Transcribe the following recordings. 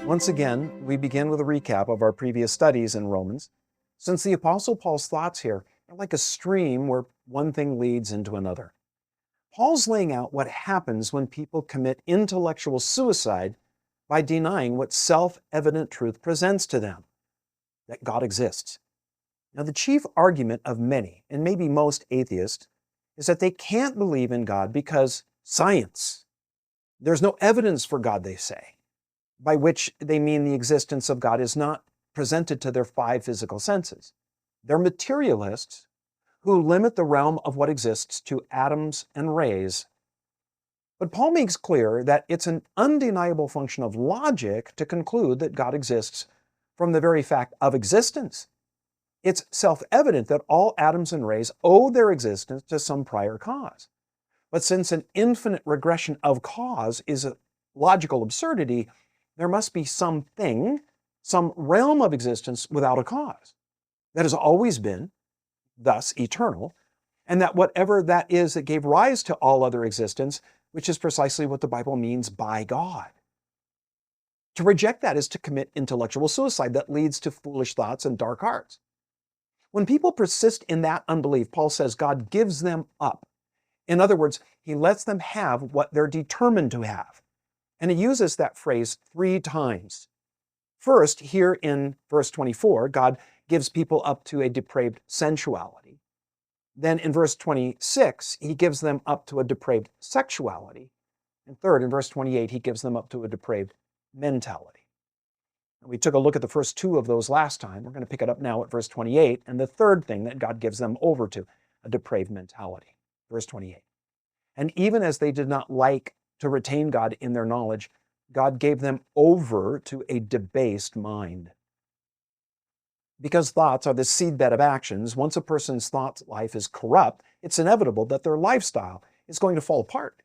Once again, we begin with a recap of our previous studies in Romans, since the Apostle Paul's thoughts here are like a stream where one thing leads into another. Paul's laying out what happens when people commit intellectual suicide by denying what self-evident truth presents to them, that God exists. Now, the chief argument of many, and maybe most atheists, is that they can't believe in God because science. There's no evidence for God, they say, by which they mean the existence of God is not presented to their five physical senses. They're materialists who limit the realm of what exists to atoms and rays. But Paul makes clear that it's an undeniable function of logic to conclude that God exists from the very fact of existence. It's self-evident that all atoms and rays owe their existence to some prior cause. But since an infinite regression of cause is a logical absurdity, there must be something, some realm of existence without a cause that has always been, thus eternal, and that whatever that is that gave rise to all other existence, which is precisely what the Bible means by God. To reject that is to commit intellectual suicide that leads to foolish thoughts and dark hearts. When people persist in that unbelief, Paul says God gives them up. In other words, he lets them have what they're determined to have. And he uses that phrase 3 times. First, here in verse 24, God gives people up to a depraved sensuality. Then in verse 26, he gives them up to a depraved sexuality. And third, in verse 28, he gives them up to a depraved mentality. And we took a look at the first 2 of those last time. We're going to pick it up now at verse 28, and the third thing that God gives them over to, a depraved mentality. Verse 28. And even as they did not like to retain God in their knowledge, God gave them over to a debased mind. Because thoughts are the seedbed of actions, once a person's thought life is corrupt, it's inevitable that their lifestyle is going to fall apart.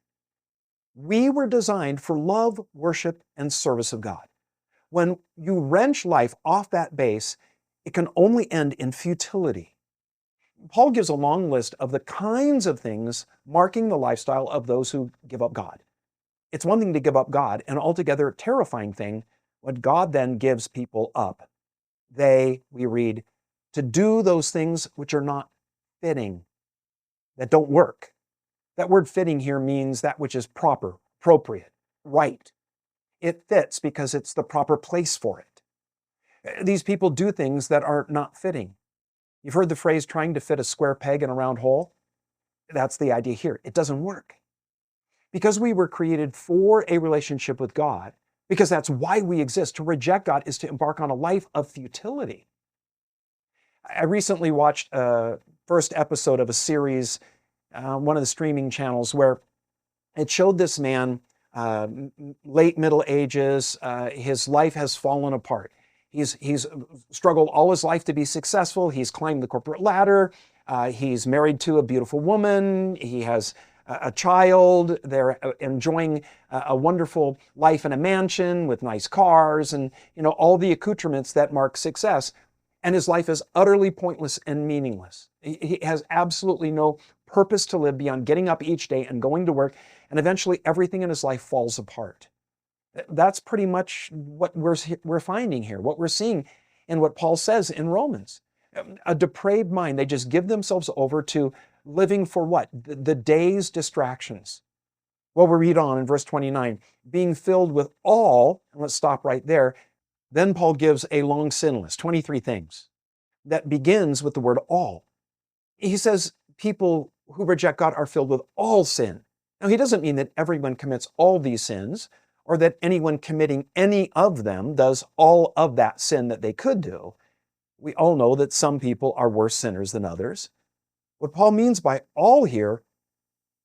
We were designed for love, worship, and service of God. When you wrench life off that base, it can only end in futility. Paul gives a long list of the kinds of things marking the lifestyle of those who give up God. It's one thing to give up God, an altogether terrifying thing when God then gives people up. They, we read, to do those things which are not fitting, that don't work. That word fitting here means that which is proper, appropriate, right. It fits because it's the proper place for it. These people do things that are not fitting. You've heard the phrase trying to fit a square peg in a round hole? That's the idea here. It doesn't work. Because we were created for a relationship with God, because that's why we exist. To reject God is to embark on a life of futility. I recently watched a first episode of a series, one of the streaming channels, where it showed this man, late Middle Ages, his life has fallen apart. He's struggled all his life to be successful. He's climbed the corporate ladder. He's married to a beautiful woman. He has a child. They're enjoying a wonderful life in a mansion with nice cars and, all the accoutrements that mark success. And his life is utterly pointless and meaningless. He has absolutely no purpose to live beyond getting up each day and going to work, and eventually everything in his life falls apart. That's pretty much what we're finding here, what we're seeing in what Paul says in Romans. A depraved mind, they just give themselves over to living for what? The day's distractions. Well, we read on in verse 29, being filled with all, and let's stop right there. Then Paul gives a long sin list, 23 things, that begins with the word all. He says people who reject God are filled with all sin. Now, he doesn't mean that everyone commits all these sins, or that anyone committing any of them does all of that sin that they could do. We all know that some people are worse sinners than others. What Paul means by all here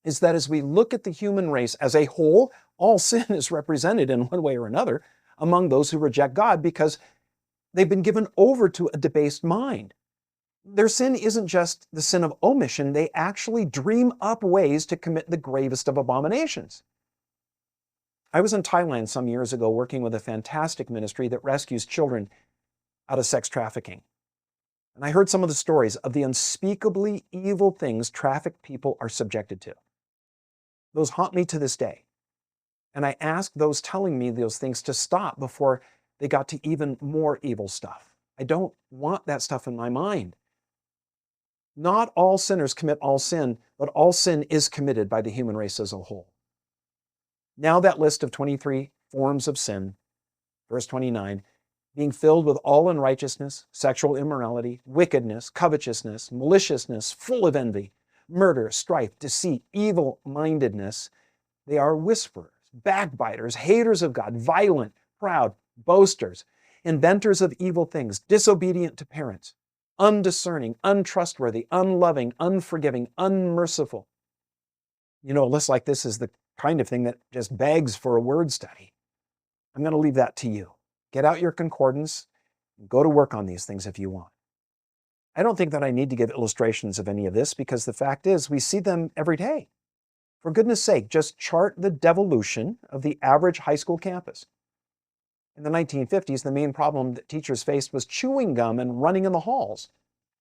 is that as we look at the human race as a whole, all sin is represented in one way or another among those who reject God because they've been given over to a debased mind. Their sin isn't just the sin of omission, they actually dream up ways to commit the gravest of abominations. I was in Thailand some years ago working with a fantastic ministry that rescues children out of sex trafficking. And I heard some of the stories of the unspeakably evil things trafficked people are subjected to. Those haunt me to this day. And I ask those telling me those things to stop before they got to even more evil stuff. I don't want that stuff in my mind. Not all sinners commit all sin, but all sin is committed by the human race as a whole. Now that list of 23 forms of sin, verse 29, being filled with all unrighteousness, sexual immorality, wickedness, covetousness, maliciousness, full of envy, murder, strife, deceit, evil-mindedness, they are whisperers, backbiters, haters of God, violent, proud, boasters, inventors of evil things, disobedient to parents, undiscerning, untrustworthy, unloving, unforgiving, unmerciful. You know, a list like this is the kind of thing that just begs for a word study. I'm going to leave that to you. Get out your concordance and go to work on these things if you want. I don't think that I need to give illustrations of any of this because the fact is we see them every day. For goodness sake, just chart the devolution of the average high school campus. In the 1950s, the main problem that teachers faced was chewing gum and running in the halls.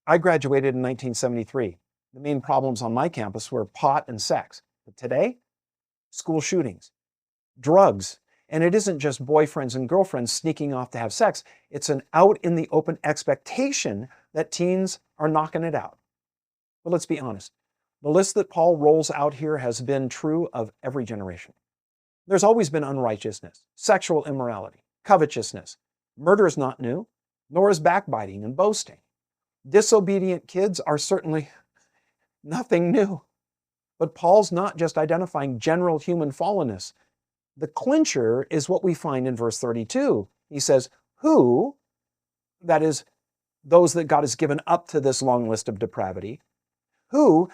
I graduated in 1973. The main problems on my campus were pot and sex. But today, school shootings, drugs, and it isn't just boyfriends and girlfriends sneaking off to have sex. It's an out in the open expectation that teens are knocking it out. But let's be honest. The list that Paul rolls out here has been true of every generation. There's always been unrighteousness, sexual immorality, covetousness. Murder is not new, nor is backbiting and boasting. Disobedient kids are certainly nothing new. But Paul's not just identifying general human fallenness. The clincher is what we find in verse 32. He says, who, that is, those that God has given up to this long list of depravity, who,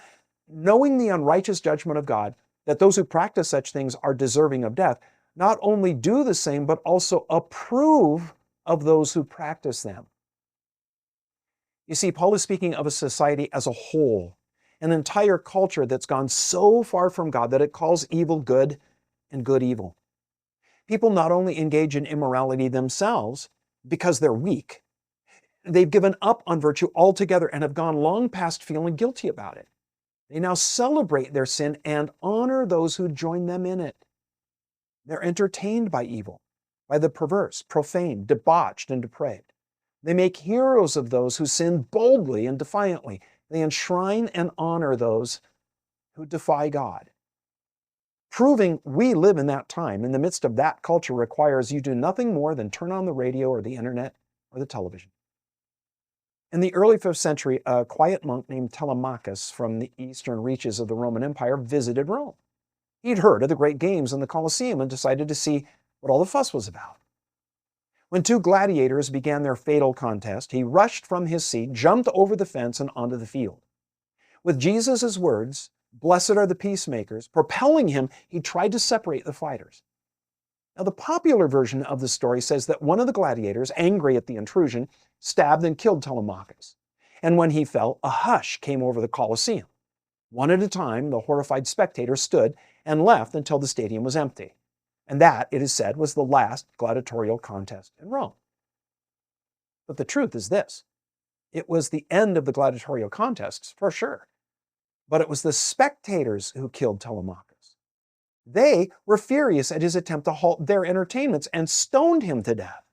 knowing the unrighteous judgment of God, that those who practice such things are deserving of death, not only do the same, but also approve of those who practice them. You see, Paul is speaking of a society as a whole, an entire culture that's gone so far from God that it calls evil good and good evil. People not only engage in immorality themselves because they're weak, they've given up on virtue altogether and have gone long past feeling guilty about it. They now celebrate their sin and honor those who join them in it. They're entertained by evil, by the perverse, profane, debauched, and depraved. They make heroes of those who sin boldly and defiantly. They enshrine and honor those who defy God. Proving we live in that time, in the midst of that culture, requires you do nothing more than turn on the radio or the internet or the television. In the early 5th century, a quiet monk named Telemachus from the eastern reaches of the Roman Empire visited Rome. He'd heard of the great games in the Colosseum and decided to see what all the fuss was about. When two gladiators began their fatal contest, he rushed from his seat, jumped over the fence, and onto the field. With Jesus' words, "Blessed are the peacemakers," propelling him, he tried to separate the fighters. Now, the popular version of the story says that one of the gladiators, angry at the intrusion, stabbed and killed Telemachus. And when he fell, a hush came over the Colosseum. One at a time, the horrified spectators stood and left until the stadium was empty. And that, it is said, was the last gladiatorial contest in Rome. But the truth is this. It was the end of the gladiatorial contests, for sure. But it was the spectators who killed Telemachus. They were furious at his attempt to halt their entertainments and stoned him to death.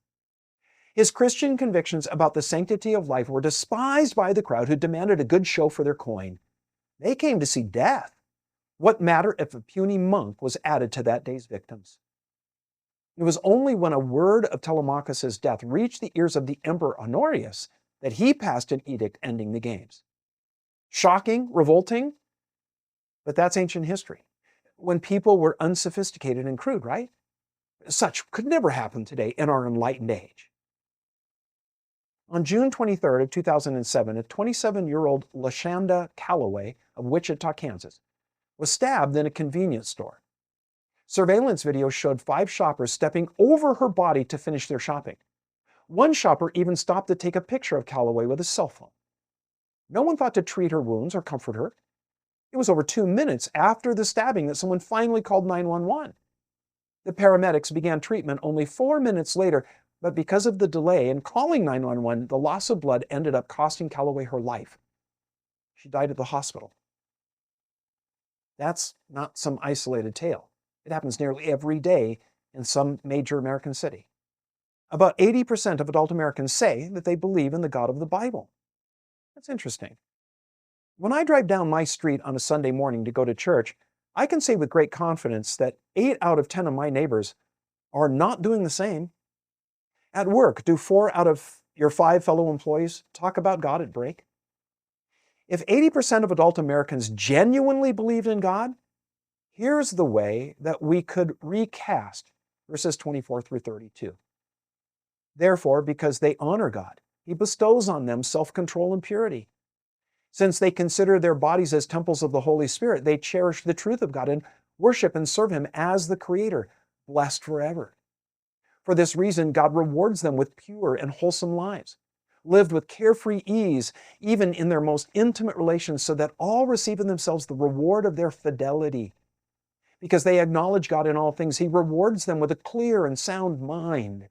His Christian convictions about the sanctity of life were despised by the crowd who demanded a good show for their coin. They came to see death. What matter if a puny monk was added to that day's victims? It was only when a word of Telemachus' death reached the ears of the Emperor Honorius that he passed an edict ending the games. Shocking, revolting, but that's ancient history. When people were unsophisticated and crude, right? Such could never happen today in our enlightened age. On June 23rd of 2007, a 27-year-old Lashanda Calloway of Wichita, Kansas, was stabbed in a convenience store. Surveillance video showed 5 shoppers stepping over her body to finish their shopping. One shopper even stopped to take a picture of Calloway with a cell phone. No one thought to treat her wounds or comfort her. It was over 2 minutes after the stabbing that someone finally called 911. The paramedics began treatment only 4 minutes later, But because of the delay in calling 911, the loss of blood ended up costing Calloway her life. She died at the hospital. That's not some isolated tale. It happens nearly every day in some major American city. About 80% of adult Americans say that they believe in the God of the Bible. That's interesting. When I drive down my street on a Sunday morning to go to church, I can say with great confidence that 8 out of 10 of my neighbors are not doing the same. At work, do 4 out of your 5 fellow employees talk about God at break? If 80% of adult Americans genuinely believed in God, here's the way that we could recast verses 24 through 32. Therefore, because they honor God, He bestows on them self-control and purity. Since they consider their bodies as temples of the Holy Spirit, they cherish the truth of God and worship and serve Him as the Creator, blessed forever. For this reason, God rewards them with pure and wholesome lives, lived with carefree ease, even in their most intimate relations, so that all receive in themselves the reward of their fidelity. Because they acknowledge God in all things, He rewards them with a clear and sound mind.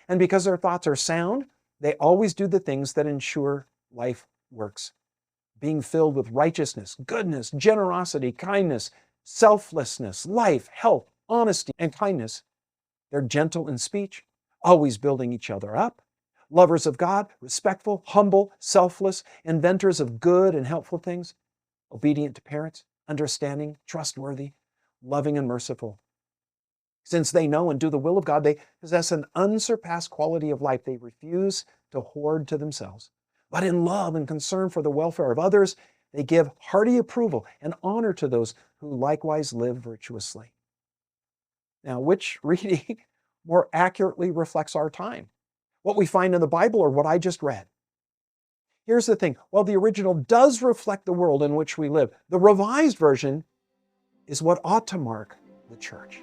And because their thoughts are sound, they always do the things that ensure life works, being filled with righteousness, goodness, generosity, kindness, selflessness, life, health, honesty, and kindness. They're gentle in speech, always building each other up, lovers of God, respectful, humble, selfless, inventors of good and helpful things, obedient to parents, understanding, trustworthy, loving and merciful. Since they know and do the will of God, they possess an unsurpassed quality of life they refuse to hoard to themselves. But in love and concern for the welfare of others, they give hearty approval and honor to those who likewise live virtuously. Now, which reading more accurately reflects our time? What we find in the Bible or what I just read? Here's the thing. While the original does reflect the world in which we live, the Revised Version is what ought to mark the church.